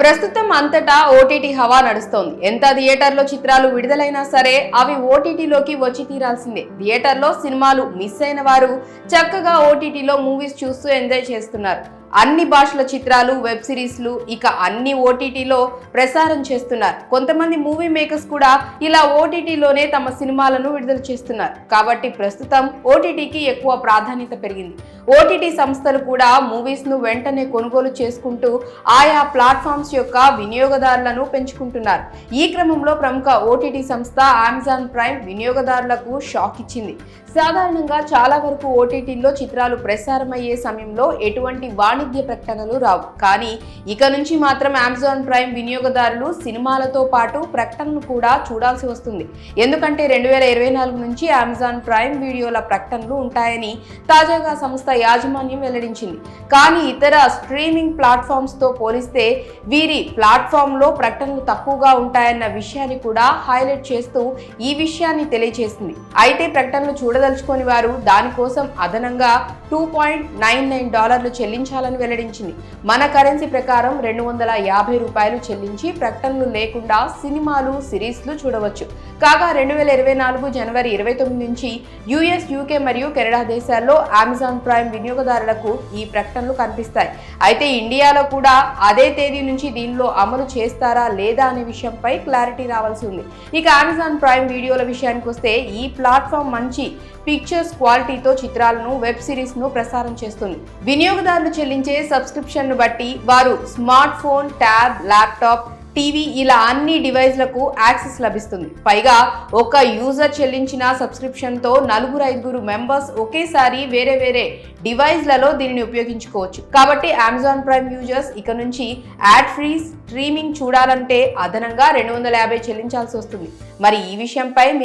ప్రస్తుతం అంతటా ఓటీటీ హవా నడుస్తోంది. ఎంత థియేటర్లో చిత్రాలు విడుదలైనా సరే అవి ఓటీటీలోకి వచ్చి తీరాల్సిందే. థియేటర్లో సినిమాలు మిస్ అయిన వారు చక్కగా ఓటీటీలో మూవీస్ చూస్తూ ఎంజాయ్ చేస్తున్నారు. అన్ని భాషల చిత్రాలు, వెబ్ సిరీస్లు ఇక అన్ని ఓటీటీలో ప్రసారం చేస్తున్నారు. కొంతమంది మూవీ మేకర్స్ కూడా ఇలా ఓటీటీలోనే తమ సినిమాలను విడుదల చేస్తున్నారు. కాబట్టి ప్రస్తుతం ఓటీటీకి ఎక్కువ ప్రాధాన్యత పెరిగింది. ఓటీటీ సంస్థలు కూడా మూవీస్ ను వెంటనే కొనుగోలు చేసుకుంటూ ఆయా ప్లాట్ఫామ్స్ యొక్క వినియోగదారులను పెంచుకుంటున్నారు. ఈ క్రమంలో ప్రముఖ ఓటీటీ సంస్థ అమెజాన్ ప్రైమ్ వినియోగదారులకు షాక్ ఇచ్చింది. సాధారణంగా చాలా వరకు ఓటీటీలో చిత్రాలు ప్రసారమయ్యే సమయంలో ఎటువంటి వాణిజ్య ప్రకటనలు రావు. కానీ ఇక నుంచి మాత్రం అమెజాన్ ప్రైమ్ వినియోగదారులు సినిమాలతో పాటు ప్రకటనలు కూడా చూడాల్సి వస్తుంది. ఎందుకంటే 2024 నుంచి అమెజాన్ ప్రైమ్ వీడియోల ప్రకటనలు ఉంటాయని తాజాగా సంస్థ యాజమాన్యం వెల్లడించింది. కానీ ఇతర స్ట్రీమింగ్ ప్లాట్ఫామ్స్ తో పోలిస్తే వీరి ప్లాట్ఫామ్ లో ప్రకటనలు తక్కువగా ఉంటాయన్న విషయాన్ని కూడా హైలైట్ చేస్తూ ఈ విషయాన్ని తెలియజేసింది. అయితే ప్రకటనలు చూడదలుచుకొని వారు దానికోసం అదనంగా $2.99 చెల్లించాలని వెల్లడించింది. మన కరెన్సీ ప్రకారం $250 చెల్లించి ప్రకటనలు లేకుండా సినిమాలు, సిరీస్లు చూడవచ్చు. కాగా 2024 జనవరి 29 నుంచి యుఎస్, యూకే మరియు కెనడా దేశాల్లో అమెజాన్ ప్రైమ్ వినియోగదారులకు ఈ ప్రకటనలు కనిపిస్తాయి. అయితే ఇండియాలో కూడా అదే తేదీ నుంచి దీనిలో అమలు చేస్తారా లేదా అనే విషయంపై క్లారిటీ రావాల్సి ఉంది. ఇక అమెజాన్ ప్రైమ్ వీడియోల విషయానికి వస్తే ఈ ప్లాట్ఫామ్ మంచి పిక్చర్స్ క్వాలిటీతో చిత్రాలను, వెబ్ సిరీస్ ను ప్రసారం చేస్తుంది. వినియోగదారులు చెల్లించే సబ్స్క్రిప్షన్ ను బట్టి వారు smart phone, tab, laptop, TV ఇలా అన్ని డివైస్లకు యాక్సెస్ లభిస్తుంది. పైగా ఒక యూజర్ చెల్లించిన సబ్స్క్రిప్షన్ తో 4-5 మెంబర్స్ ఒకేసారి వేరే వేరే డివైస్లలో దీనిని ఉపయోగించుకోవచ్చు. కాబట్టి అమెజాన్ ప్రైమ్ యూజర్స్ ఇక నుంచి యాడ్ ఫ్రీ స్ట్రీమింగ్ చూడాలంటే అదనంగా $250 చెల్లించాల్సి వస్తుంది. మరి ఈ విషయంపై